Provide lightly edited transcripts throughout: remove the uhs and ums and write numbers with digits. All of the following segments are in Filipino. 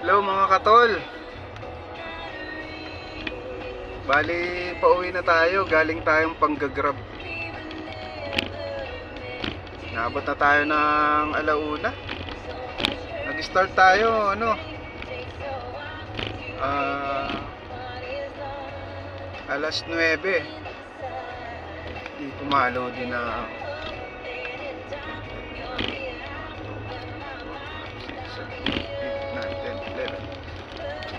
Hello mga katol. Bali, pauwi na tayo. Galing tayong panggagrab. Naabot na tayo ng alauna. Nag-start tayo, alas 9. Di pumalo din na 11.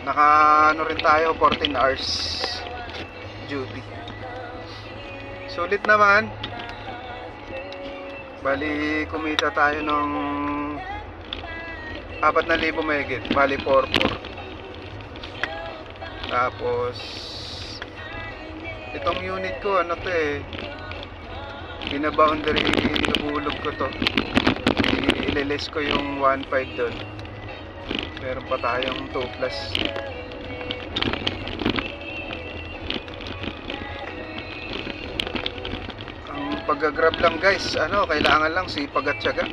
Naka rin tayo 14 hours duty. Sulit naman. Bali kumita tayo ng 4,000 mahigit. Bali 4,400. Tapos itong unit ko binaboundary, nabulog ko to. Ililis ko yung 1,500 doon. Meron pa tayong 2 plus. Ang pag-grab lang guys, kailangan lang sipag at tiyaga.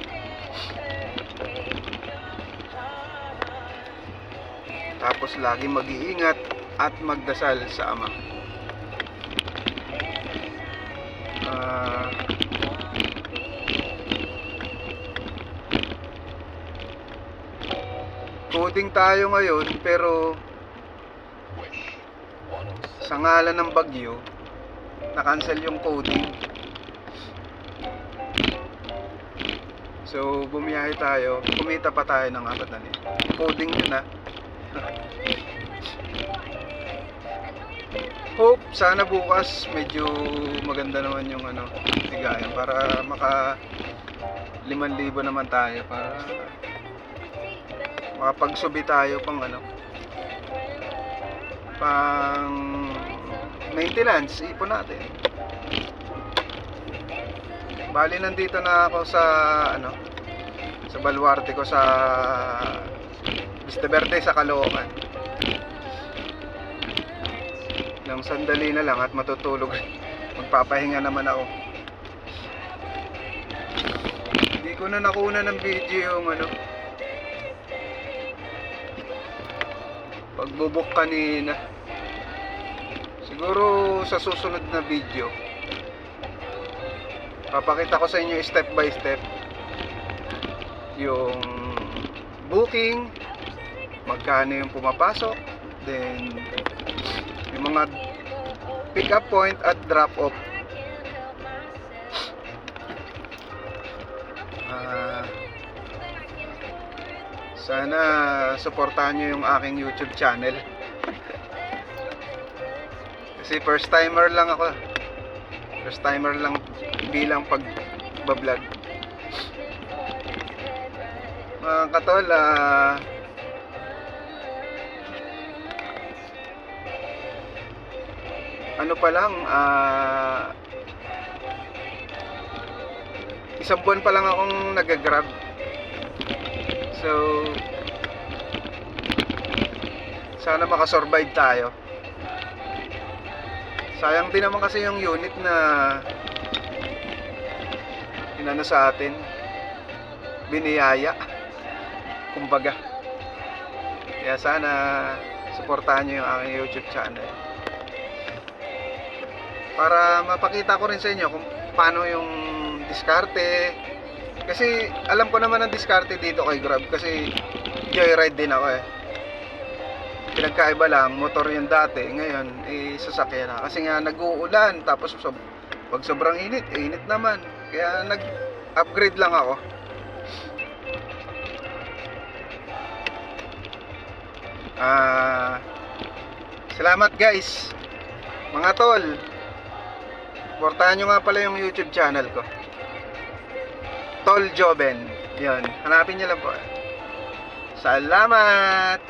Tapos lagi mag-iingat at magdasal sa Ama. Coding tayo ngayon, pero sa ngalan ng bagyo na-cancel yung coding. So bumiyahe tayo, kumita pa tayo ng 4,000. Coding yun Hope sana bukas medyo maganda naman yung bigayan para maka 5,000 naman tayo, para makapagsubi tayo pang pang maintenance, ipon natin. Bali nandito na ako sa sa baluarte ko sa Vista Verde sa Caloocan. Nang sandali na lang at matutulog. Magpapahinga naman ako. Hindi ko na nakuna ng video yung pagbubuk kanina. Siguro sa susunod na video papakita ko sa inyo step by step yung booking, magkano yung pumapasok, then yung mga pick up point at drop off. Sana suportahan nyo yung aking YouTube channel. Kasi first timer lang ako. First timer lang bilang pagbablog. Mga katol, pa lang, isang buwan pa lang akong nag-grab. So sana makasurvive tayo. Sayang din naman kasi yung unit na sa atin, biniyaya kumbaga. Kaya sana suportahan nyo yung aking YouTube channel para mapakita ko rin sa inyo kung paano yung diskarte. Kasi alam ko naman ang diskarte dito kay Grab, kasi joyride din ako Pinagkaiba lang, motor yung dati, ngayon sasakyan na. Kasi nga nag-uulan, tapos pag sobrang init, init naman. Kaya nag-upgrade lang ako. Salamat guys, mga tol. Suportahan nyo nga pala yung YouTube channel ko, Tol Joben. Yun, hanapin nyo lang po. Salamat.